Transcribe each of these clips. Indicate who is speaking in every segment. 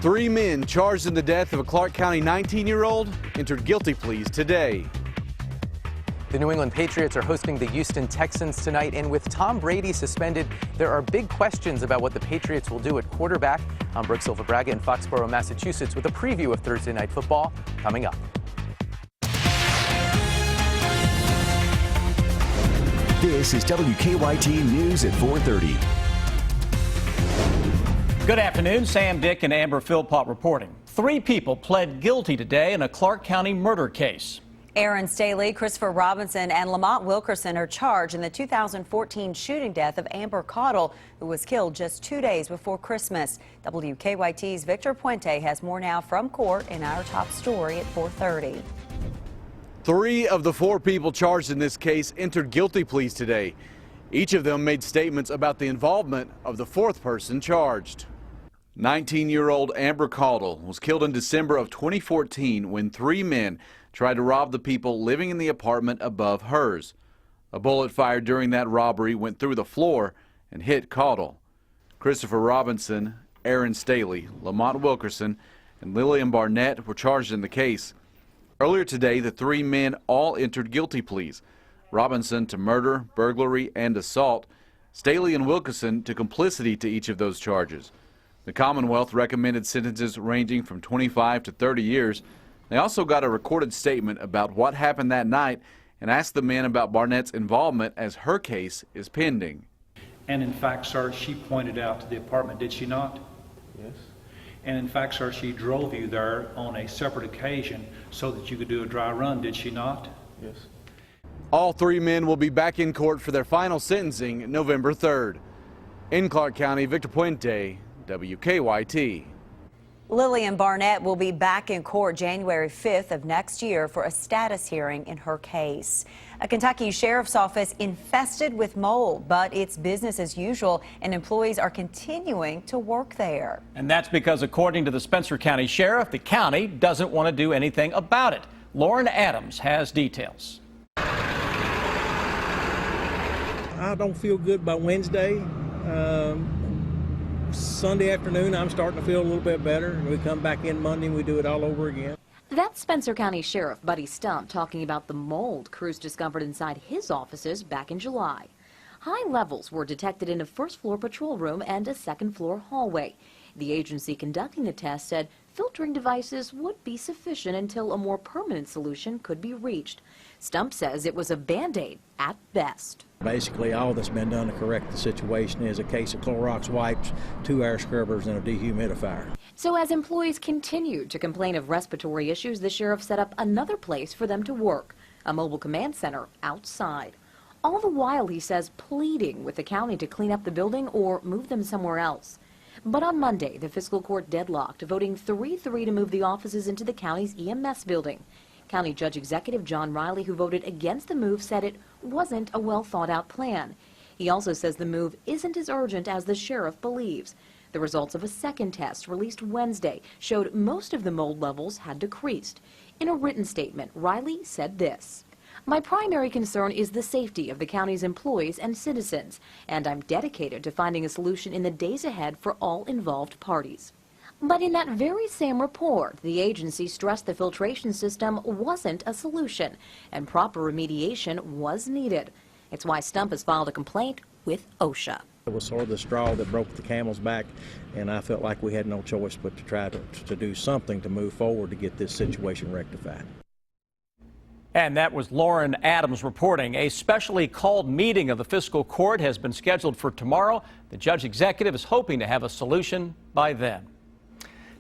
Speaker 1: Three men charged in the death of a Clark County 19-year-old entered guilty pleas today.
Speaker 2: The New England Patriots are hosting the Houston Texans tonight, and with Tom Brady suspended, there are big questions about what the Patriots will do at quarterback. I'm Brooke Silva-Braga in Foxborough, Massachusetts, with a preview of Thursday Night Football coming up.
Speaker 3: This is WKYT News at 4:30.
Speaker 4: Good afternoon. Sam Dick and Amber Philpott reporting. 3 people pled guilty today in a Clark County murder case.
Speaker 5: Aaron Staley, Christopher Robinson, and Lamont Wilkerson are charged in the 2014 shooting death of Amber Caudle, who was killed just 2 days before Christmas. WKYT's Victor Puente has more now from court in our top story at 4:30.
Speaker 1: 3 of the 4 people charged in this case entered guilty pleas today. Each of them made statements about the involvement of the 4th person charged. 19-year-old Amber Caudle was killed in December of 2014 when 3 men tried to rob the people living in the apartment above hers. A bullet fired during that robbery went through the floor and hit Caudle. Christopher Robinson, Aaron Staley, Lamont Wilkerson, and Lillian Barnett were charged in the case. Earlier today, the 3 men all entered guilty pleas. Robinson to murder, burglary, and assault. Staley and Wilkerson to complicity to each of those charges. The Commonwealth recommended sentences ranging from 25 to 30 years. They also got a recorded statement about what happened that night and asked the men about Barnett's involvement as her case is pending.
Speaker 6: And in fact, sir, she pointed out to the apartment, did she not?
Speaker 7: Yes.
Speaker 6: And in fact, sir, she drove you there on a separate occasion so that you could do a dry run, did she not?
Speaker 7: Yes.
Speaker 1: All 3 men will be back in court for their final sentencing November 3rd. In Clark County, Victor Puente, WKYT.
Speaker 5: Lillian Barnett will be back in court January 5th of next year for a status hearing in her case. A Kentucky sheriff's office infested with mold, but it's business as usual, and employees are continuing to work there.
Speaker 4: And that's because, according to the Spencer County Sheriff, the county doesn't want to do anything about it. Lauren Adams has details.
Speaker 8: I don't feel good by Wednesday. Sunday afternoon, I'm starting to feel a little bit better. We come back in Monday and we do it all over again.
Speaker 9: That's Spencer County Sheriff Buddy Stump talking about the mold crews discovered inside his offices back in July. High levels were detected in a first-floor patrol room and a second-floor hallway. The agency conducting the test said filtering devices would be sufficient until a more permanent solution could be reached. Stump says it was a Band-Aid at best.
Speaker 8: Basically, all that's been done to correct the situation is a case of Clorox wipes, 2 air scrubbers, and a dehumidifier.
Speaker 9: So as employees continued to complain of respiratory issues, the sheriff set up another place for them to work, a mobile command center outside. All the while, he says, pleading with the county to clean up the building or move them somewhere else. But on Monday, the fiscal court deadlocked, voting 3-3 to move the offices into the county's EMS building. County Judge Executive John Riley, who voted against the move, said it wasn't a well-thought-out plan. He also says the move isn't as urgent as the sheriff believes. The results of a second test released Wednesday showed most of the mold levels had decreased. In a written statement, Riley said this: "My primary concern is the safety of the county's employees and citizens, and I'm dedicated to finding a solution in the days ahead for all involved parties." But in that very same report, the agency stressed the filtration system wasn't a solution, and proper remediation was needed. It's why Stump has filed a complaint with OSHA.
Speaker 8: It was sort of the straw that broke the camel's back, and I felt like we had no choice but to try to do something to move forward to get this situation rectified.
Speaker 4: And that was Lauren Adams reporting. A specially called meeting of the fiscal court has been scheduled for tomorrow. The judge executive is hoping to have a solution by then.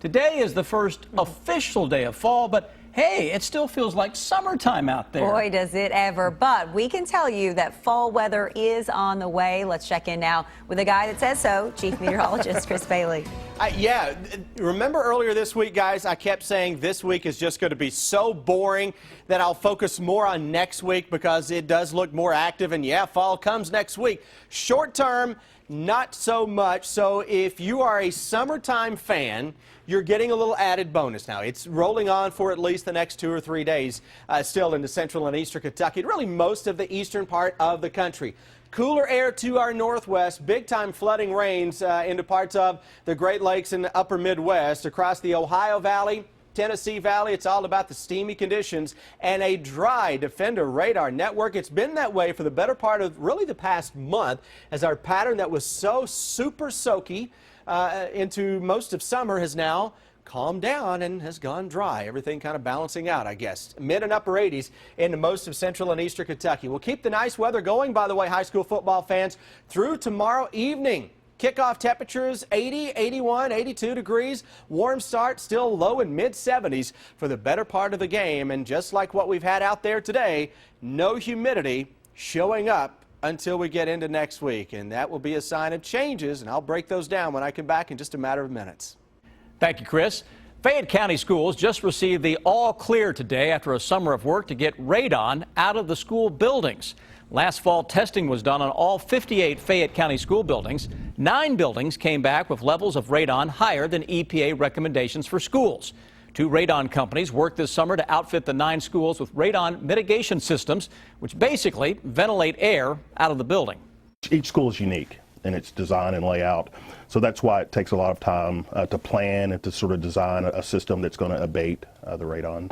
Speaker 4: Today is the first official day of fall, but hey, it still feels like summertime out there.
Speaker 5: Boy, does it ever. But we can tell you that fall weather is on the way. Let's check in now with a guy that says so, Chief Meteorologist Chris Bailey.
Speaker 10: Yeah, remember earlier this week, guys, I kept saying this week is just going to be so boring that I'll focus more on next week because it does look more active, and yeah, fall comes next week. Short term, not so much. So if you are a summertime fan, you're getting a little added bonus now. It's rolling on for at least the next 2 or 3 days still into central and eastern Kentucky, and really most of the eastern part of the country. Cooler air to our northwest, big-time flooding rains into parts of the Great Lakes and the upper Midwest. Across the Ohio Valley, Tennessee Valley, it's all about the steamy conditions and a dry Defender radar network. It's been that way for the better part of really the past month, as our pattern that was so super soaky into most of summer has now calmed down and has gone dry. Everything kind of balancing out, I guess. Mid and upper 80s into most of central and eastern Kentucky. We'll keep the nice weather going, by the way, high school football fans, through tomorrow evening. Kickoff temperatures 80, 81, 82 degrees. Warm start, still low in mid-70s for the better part of the game. And just like what we've had out there today, no humidity showing up until we get into next week. And that will be a sign of changes, and I'll break those down when I come back in just a matter of minutes.
Speaker 4: Thank you, Chris. Fayette County Schools just received the all clear today after a summer of work to get radon out of the school buildings. Last fall, testing was done on all 58 Fayette County school buildings. 9 buildings came back with levels of radon higher than EPA recommendations for schools. 2 radon companies worked this summer to outfit the 9 schools with radon mitigation systems, which basically ventilate air out of the building.
Speaker 7: Each school is unique in its design and layout, so that's why it takes a lot of time to plan and to sort of design a system that's going to abate the radon.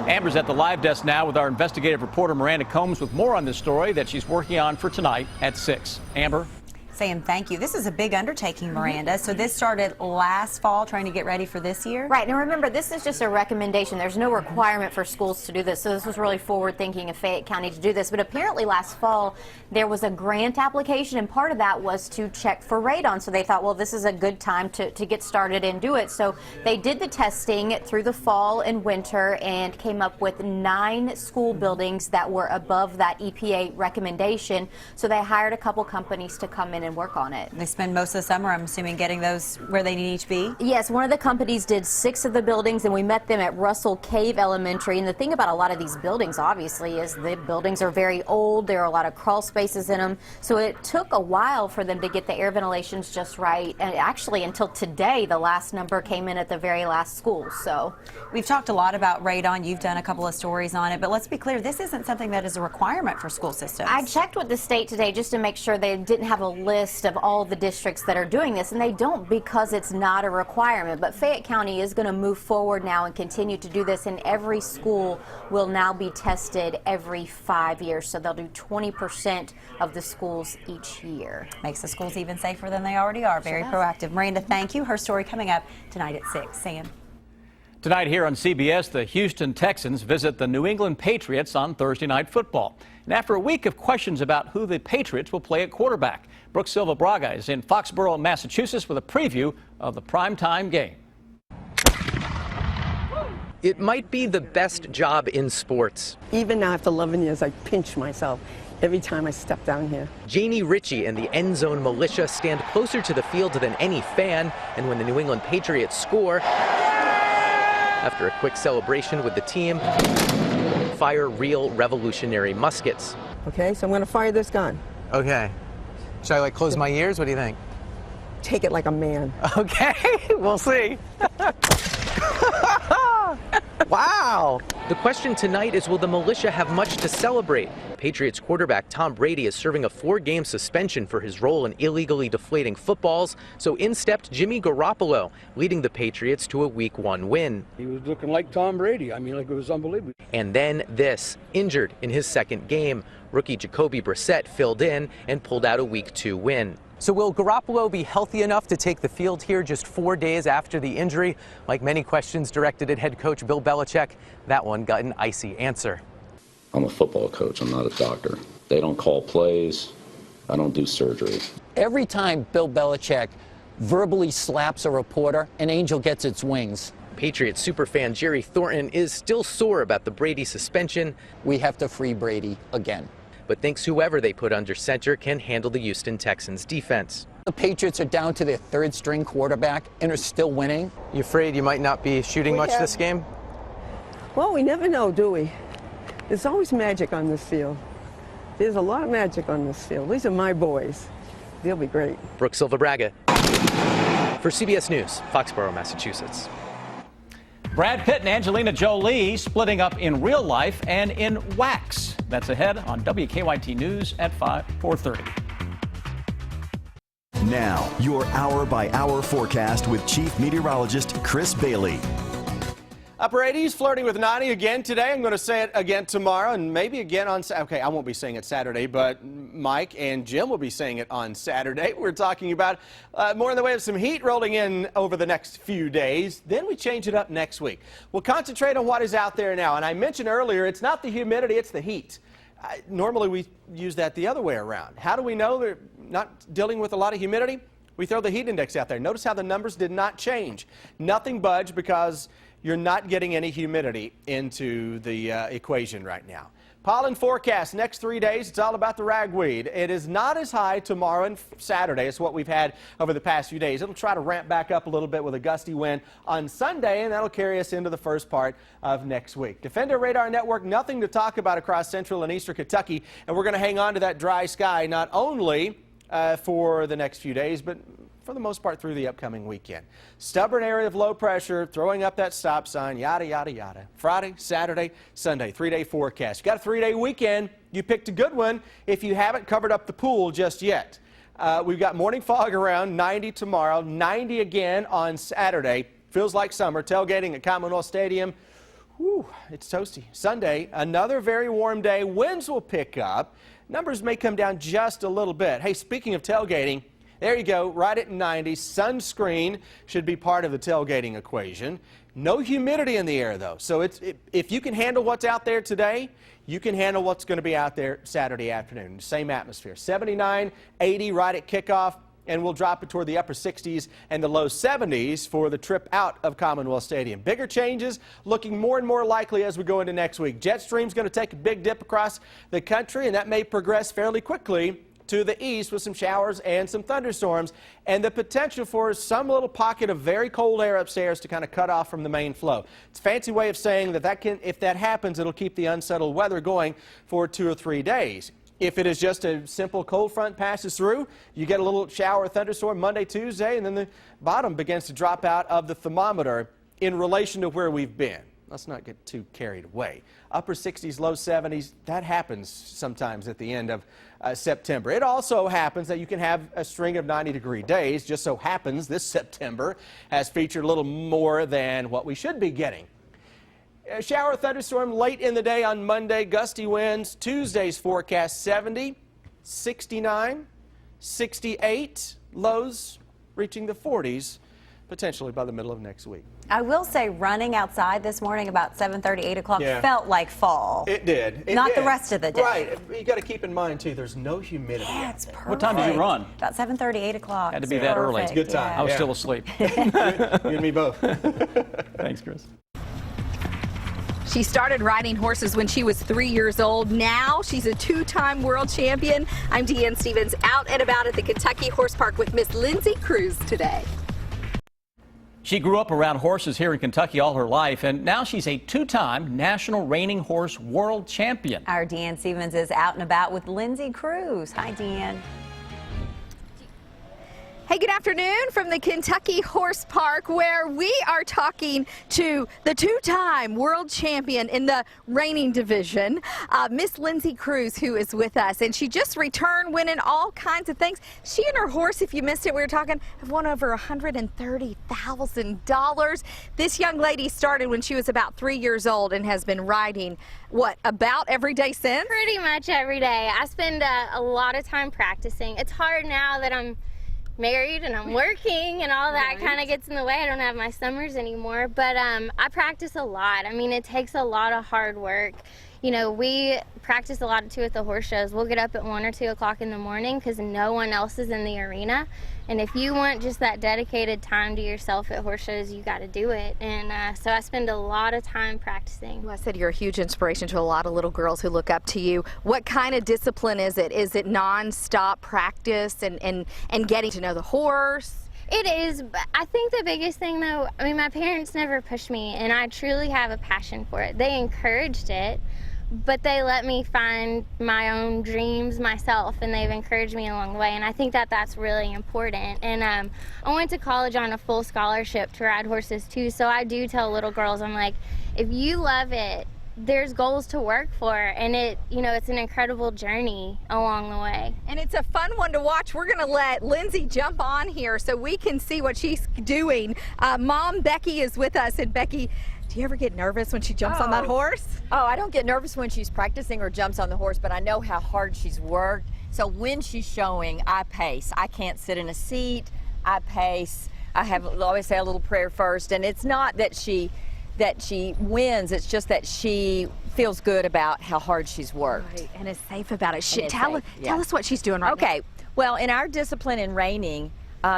Speaker 4: Amber's at the live desk now with our investigative reporter Miranda Combs with more on this story that she's working on for tonight at 6. Amber?
Speaker 5: Sam, thank you. This is a big undertaking, Miranda. So this started last fall, trying to get ready for this year?
Speaker 11: Right. And remember, this is just a recommendation. There's no requirement for schools to do this. So this was really forward thinking of Fayette County to do this. But apparently last fall, there was a grant application, and part of that was to check for radon. So they thought, well, this is a good time to get started and do it. So they did the testing through the fall and winter and came up with 9 school buildings that were above that EPA recommendation. So they hired a couple companies to come in and work on it.
Speaker 5: They spend most of the summer, I'm assuming, getting those where they need to be?
Speaker 11: Yes, one of the companies did 6 of the buildings, and we met them at Russell Cave Elementary. And the thing about a lot of these buildings, obviously, is the buildings are very old. There are a lot of crawl spaces in them. So it took a while for them to get the air ventilations just right. And actually, until today, the last number came in at the very last school. So
Speaker 5: we've talked a lot about radon. You've done a couple of stories on it. But let's be clear, this isn't something that is a requirement for school systems.
Speaker 11: I checked with the state today just to make sure they didn't have a list of all the districts that are doing this, and they don't, because it's not a requirement. But Fayette County is going to move forward now and continue to do this, and every school will now be tested every 5 years. So they'll do 20% of the schools each year.
Speaker 5: Makes the schools even safer than they already are. Very proactive. Miranda, thank you. Her story coming up tonight at 6. Sam?
Speaker 4: Tonight here on CBS, the Houston Texans visit the New England Patriots on Thursday Night Football. And after a week of questions about who the Patriots will play at quarterback, Brooke Silva Braga is in Foxborough, Massachusetts with a preview of the primetime game.
Speaker 2: It might be the best job in sports.
Speaker 12: Even now, after 11 years, I pinch myself every time I step down here.
Speaker 2: Janie Ritchie and the End Zone Militia stand closer to the field than any fan, and when the New England Patriots score, after a quick celebration with the team, fire real revolutionary muskets.
Speaker 12: Okay, so I'm going to fire this gun.
Speaker 2: Okay. Should I close my ears? What do you think?
Speaker 12: Take it like a man.
Speaker 2: Okay, we'll see. Wow. The question tonight is, will the militia have much to celebrate? Patriots quarterback Tom Brady is serving a 4-game suspension for his role in illegally deflating footballs, so in stepped Jimmy Garoppolo, leading the Patriots to a Week 1 win.
Speaker 13: He was looking like Tom Brady. I mean, like, it was unbelievable.
Speaker 2: And then this, injured in his 2nd game. Rookie Jacoby Brissett filled in and pulled out a Week 2 win. So will Garoppolo be healthy enough to take the field here just 4 days after the injury? Like many questions directed at head coach Bill Belichick, that one got an icy answer.
Speaker 14: I'm a football coach, I'm not a doctor. They don't call plays, I don't do surgery.
Speaker 15: Every time Bill Belichick verbally slaps a reporter, an angel gets its wings.
Speaker 2: Patriots superfan Jerry Thornton is still sore about the Brady suspension.
Speaker 15: We have to free Brady again.
Speaker 2: But thinks whoever they put under center can handle the Houston Texans defense.
Speaker 15: The Patriots are down to their 3rd-string quarterback and are still winning.
Speaker 2: You afraid you might not be shooting much this game?
Speaker 12: Well, we never know, do we? There's always magic on this field. There's a lot of magic on this field. These are my boys. They'll be great.
Speaker 2: Brooke Silva Braga for CBS News, Foxborough, Massachusetts.
Speaker 4: Brad Pitt and Angelina Jolie splitting up in real life and in wax. That's ahead on WKYT News at 4:30.
Speaker 3: Now, your hour-by-hour forecast with Chief Meteorologist Chris Bailey.
Speaker 10: Upper 80s, flirting with 90 again today. I'm going to say it again tomorrow and maybe again on Saturday. Okay, I won't be saying it Saturday, but Mike and Jim will be saying it on Saturday. We're talking about more in the way of some heat rolling in over the next few days. Then we change it up next week. We'll concentrate on what is out there now. And I mentioned earlier, it's not the humidity, it's the heat. Normally we use that the other way around. How do we know they're not dealing with a lot of humidity? We throw the heat index out there. Notice how the numbers did not change. Nothing budged because you're not getting any humidity into the equation right now. Pollen forecast next 3 days. It's all about the ragweed. It is not as high tomorrow and Saturday as what we've had over the past few days. It'll try to ramp back up a little bit with a gusty wind on Sunday, and that'll carry us into the first part of next week. Defender Radar Network, nothing to talk about across central and eastern Kentucky, and we're going to hang on to that dry sky not only for the next few days, but for the most part through the upcoming weekend. Stubborn area of low pressure, throwing up that stop sign, yada, yada, yada. Friday, Saturday, Sunday, 3-day forecast. You got a 3-day weekend. You picked a good one if you haven't covered up the pool just yet. We've got morning fog around, 90 tomorrow, 90 again on Saturday. Feels like summer. Tailgating at Commonwealth Stadium. Whew, it's toasty. Sunday, another very warm day. Winds will pick up. Numbers may come down just a little bit. Hey, speaking of tailgating, there you go, right at 90. Sunscreen should be part of the tailgating equation. No humidity in the air, though. So if you can handle what's out there today, you can handle what's going to be out there Saturday afternoon. Same atmosphere. 79, 80 right at kickoff, and we'll drop it toward the upper 60s and the low 70s for the trip out of Commonwealth Stadium. Bigger changes looking more and more likely as we go into next week. Jet stream's going to take a big dip across the country, and that may progress fairly quickly to the east with some showers and some thunderstorms, and the potential for some little pocket of very cold air upstairs to kind of cut off from the main flow. It's a fancy way of saying that if that happens, it'll keep the unsettled weather going for 2 or 3 days. If it is just a simple cold front passes through, you get a little shower or thunderstorm Monday, Tuesday, and then the bottom begins to drop out of the thermometer in relation to where we've been. Let's not get too carried away. Upper 60s, low 70s, that happens sometimes at the end of September. It also happens that you can have a string of 90-degree days. Just so happens this September has featured a little more than what we should be getting. A shower thunderstorm late in the day on Monday, gusty winds. Tuesday's forecast 70, 69, 68, lows reaching the 40s potentially by the middle of next week.
Speaker 5: I will say running outside this morning about 7:30, 8 o'clock felt like fall.
Speaker 10: It did.
Speaker 5: Not the rest of the day.
Speaker 10: Right. You got to keep in mind, too, there's no humidity.
Speaker 5: Yeah, it's perfect.
Speaker 4: What time did you run?
Speaker 5: About 7:30, 8 o'clock.
Speaker 4: Had to be that early.
Speaker 10: It's a good time.
Speaker 5: Yeah.
Speaker 4: I was still asleep.
Speaker 10: You and me both.
Speaker 4: Thanks, Chris.
Speaker 16: She started riding horses when she was 3 years old. Now she's a 2-time world champion. I'm Deanne Stevens, out and about at the Kentucky Horse Park with Miss Lindsay Cruz today.
Speaker 4: She grew up around horses here in Kentucky all her life, and now she's a 2-time national reining horse world champion.
Speaker 5: Our Deanne Stevens is out and about with Lindsay Cruz. Hi, Deanne.
Speaker 16: Hey, good afternoon from the Kentucky Horse Park, where we are talking to the 2-time world champion in the reining division, Miss Lindsay Cruz, who is with us. And she just returned winning all kinds of things. She and her horse, if you missed it, we were talking, have won over $130,000. This young lady started when she was about 3 years old and has been riding, what, about every day since?
Speaker 17: Pretty much every day. I spend a lot of time practicing. It's hard now that I'm married and I'm working and all that kind of gets in the way. I don't have my summers anymore, but I practice a lot. I mean, it takes a lot of hard work. You know, we practice a lot too at the horse shows. We'll get up at 1 or 2 o'clock in the morning because no one else is in the arena. And if you want just that dedicated time to yourself at horse shows, you got to do it. And so I spend a lot of time practicing.
Speaker 16: Well, I said you're a huge inspiration to a lot of little girls who look up to you. What kind of discipline is it? Is it non-stop practice and getting to know the horse?
Speaker 17: It is, but I think the biggest thing though, I mean, my parents never pushed me, and I truly have a passion for it. They encouraged it, but they let me find my own dreams myself, and they've encouraged me along the way, and I think that that's really important. And I went to college on a full scholarship to ride horses too, so I do tell little girls, I'm like, if you love it, there's goals to work for, and it's an incredible journey along the way.
Speaker 16: And it's a fun one to watch. We're going to let Lindsay jump on here so we can see what she's doing. Mom Becky is with us, and Becky, do you ever get nervous when she jumps on that horse?
Speaker 18: Oh, I don't get nervous when she's practicing or jumps on the horse, but I know how hard she's worked. So when she's showing, I pace. I can't sit in a seat. I pace. I always say a little prayer first, and it's not that she wins, it's just that she feels good about how hard she's worked.
Speaker 16: Right, and is safe about it.
Speaker 18: Tell
Speaker 16: us what she's doing right now.
Speaker 18: Okay, well, in our discipline in reining,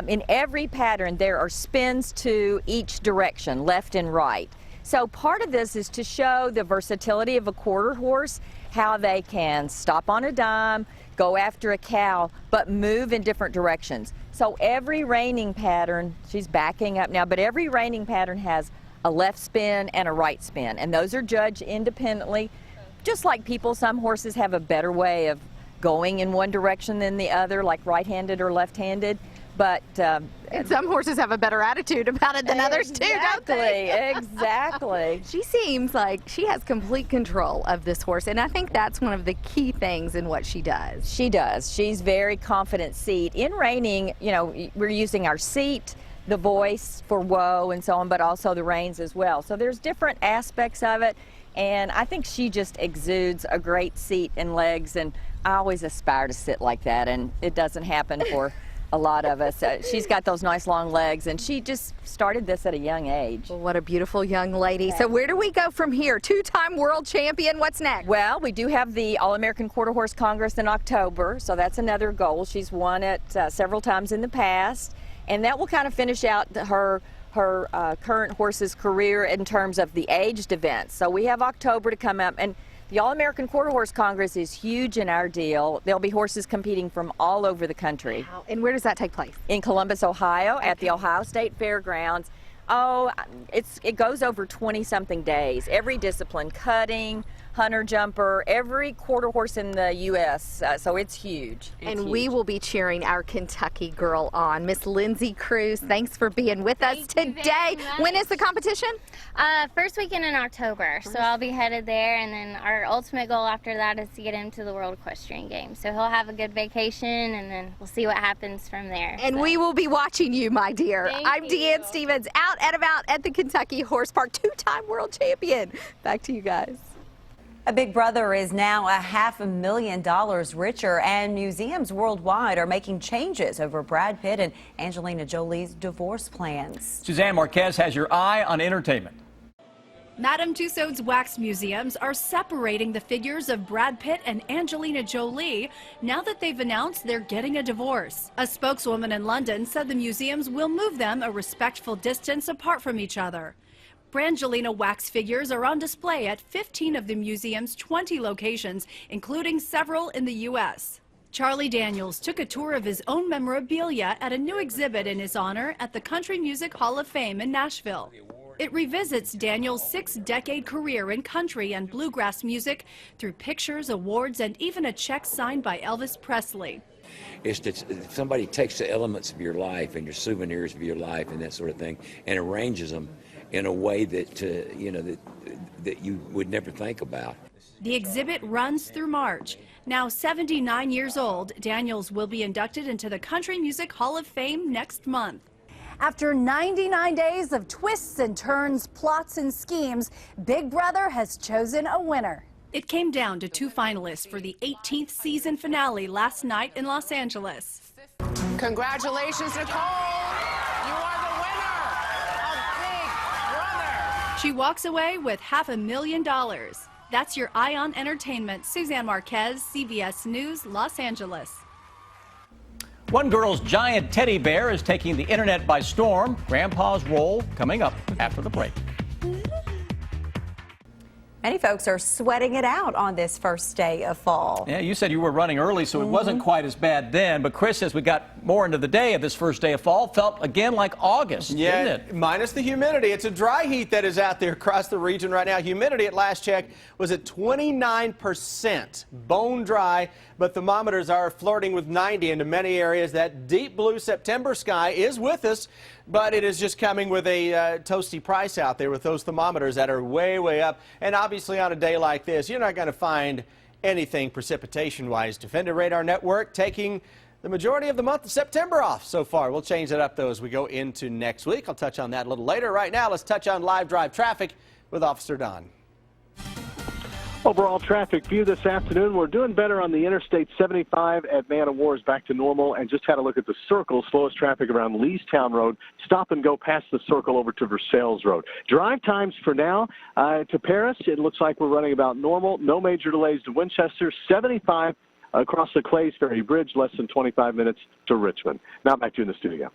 Speaker 18: in every pattern there are spins to each direction, left and right. So part of this is to show the versatility of a quarter horse, how they can stop on a dime, go after a cow, but move in different directions. So every reining pattern, she's backing up now, but every reining pattern has a left spin and a right spin, and those are judged independently. Just like people, some horses have a better way of going in one direction than the other, like right-handed or left-handed, but
Speaker 16: and some horses have a better attitude about it than others too, don't they?
Speaker 18: Exactly.
Speaker 16: She seems like she has complete control of this horse, and I think that's one of the key things in what she does.
Speaker 18: She does. She's very confident seat. In reining, we're using our seat, the voice for whoa and so on, but also the reins as well. So there's different aspects of it, and I think she just exudes a great seat and legs, and I always aspire to sit like that, and it doesn't happen for a lot of us. She's got those nice long legs, and she just started this at a young age.
Speaker 16: Well, what a beautiful young lady. So where do we go from here? Two-time world champion, what's next?
Speaker 18: Well, we do have the All-American Quarter Horse Congress in October, so that's another goal. She's won it several times in the past, and that will kind of finish out her current horse's career in terms of the aged events. So we have October to come up, and the All-American Quarter Horse Congress is huge in our deal. There'll be horses competing from all over the country.
Speaker 16: Wow. And where does that take place?
Speaker 18: In Columbus, Ohio, at the Ohio State Fairgrounds. Oh, it goes over 20-something days. Every discipline, cutting, hunter jumper, every quarter horse in the U.S., so it's huge.
Speaker 16: We will be cheering our Kentucky girl on. Miss Lindsay Cruz, thanks for being with us today. When is the competition?
Speaker 17: First weekend in October, so I'll be headed there, and then our ultimate goal after that is to get him to the World Equestrian Games. So he'll have a good vacation, and then we'll see what happens from there.
Speaker 16: And we will be watching you, my dear. I'm Deanne Stevens, out and about at the Kentucky Horse Park, two-time world champion. Back to you guys.
Speaker 5: A big brother is now $500,000 richer, and museums worldwide are making changes over Brad Pitt and Angelina Jolie's divorce plans.
Speaker 4: Suzanne Marquez has your eye on entertainment.
Speaker 19: Madame Tussauds Wax Museums are separating the figures of Brad Pitt and Angelina Jolie now that they've announced they're getting a divorce. A spokeswoman in London said the museums will move them a respectful distance apart from each other. Brangelina wax figures are on display at 15 of the museum's 20 locations, including several in the U.S. Charlie Daniels took a tour of his own memorabilia at a new exhibit in his honor at the Country Music Hall of Fame in Nashville. It revisits Daniels' 6-decade career in country and bluegrass music through pictures, awards, and even a check signed by Elvis Presley.
Speaker 20: It's that somebody takes the elements of your life and your souvenirs of your life and that sort of thing and arranges them in a way that that you would never think about.
Speaker 19: The exhibit runs through March. Now 79 years old, Daniels will be inducted into the Country Music Hall of Fame next month.
Speaker 21: After 99 days of twists and turns, plots and schemes, Big Brother has chosen a winner.
Speaker 19: It came down to 2 finalists for the 18th season finale last night in Los Angeles.
Speaker 22: Congratulations, Nicole! You are the winner of Big Brother!
Speaker 19: She walks away with $500,000. That's your Eye on Entertainment. Suzanne Marquez, CBS News, Los Angeles.
Speaker 4: One girl's giant teddy bear is taking the internet by storm. Grandpa's role coming up after the break.
Speaker 5: Many folks are sweating it out on this first day of fall.
Speaker 4: Yeah, you said you were running early, so it wasn't quite as bad then. But Chris, as we got more into the day of this first day of fall, felt again like August, didn't it?
Speaker 10: Minus the humidity. It's a dry heat that is out there across the region right now. Humidity at last check was at 29%, bone dry, but thermometers are flirting with 90 into many areas. That deep blue September sky is with us, but it is just coming with a toasty price out there with those thermometers that are way, way up. And obviously on a day like this, you're not going to find anything precipitation-wise. Defender Radar Network taking the majority of the month of September off so far. We'll change that up, though, as we go into next week. I'll touch on that a little later. Right now, let's touch on live drive traffic with Officer Don.
Speaker 1: Overall traffic view this afternoon, we're doing better on the Interstate 75 at Man of War's back to normal, and just had a look at the circle. Slowest traffic around Leestown Road. Stop and go past the circle over to Versailles Road. Drive times for now to Paris, it looks like we're running about normal. No major delays to Winchester. 75 across the Clays Ferry Bridge, less than 25 minutes to Richmond. Now back to you in the studio.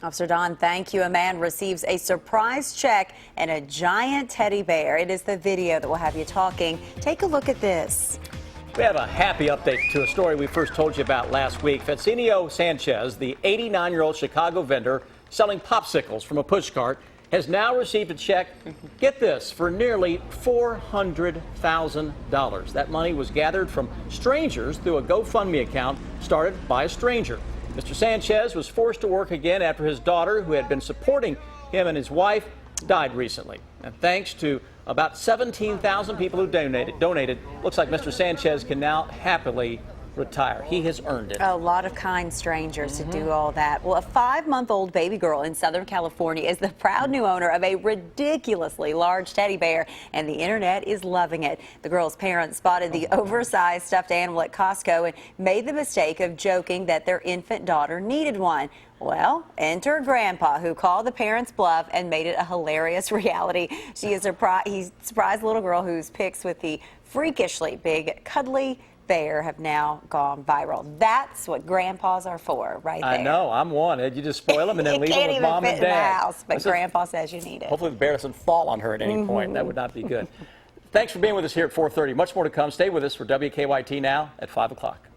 Speaker 5: Officer Don, thank you. A man receives a surprise check and a giant teddy bear. It is the video that will have you talking. Take a look at this.
Speaker 4: We have a happy update to a story we first told you about last week. Felcinio Sanchez, the 89-year-old Chicago vendor selling popsicles from a pushcart, has now received a check, get this, for nearly $400,000. That money was gathered from strangers through a GoFundMe account started by a stranger. Mr. Sanchez was forced to work again after his daughter, who had been supporting him and his wife, died recently. And thanks to about 17,000 people who donated, looks like Mr. Sanchez can now happily retire. He has earned it.
Speaker 5: A lot of kind strangers to do all that. Well, a 5-month-old baby girl in Southern California is the proud new owner of a ridiculously large teddy bear, and the internet is loving it. The girl's parents spotted the oversized stuffed animal at Costco and made the mistake of joking that their infant daughter needed one. Well, enter Grandpa, who called the parents' bluff and made it a hilarious reality. He surprised the little girl whose pics with the freakishly big, cuddly bear have now gone viral. That's what grandpas are for, right there.
Speaker 4: I know, I'm one. You just spoil them and then leave them with mom and dad.
Speaker 5: Can't even fit in the house, but Grandpa says you need it.
Speaker 4: Hopefully the bear doesn't fall on her at any point. That would not be good. Thanks for being with us here at 4:30. Much more to come. Stay with us for WKYT Now at 5 o'clock.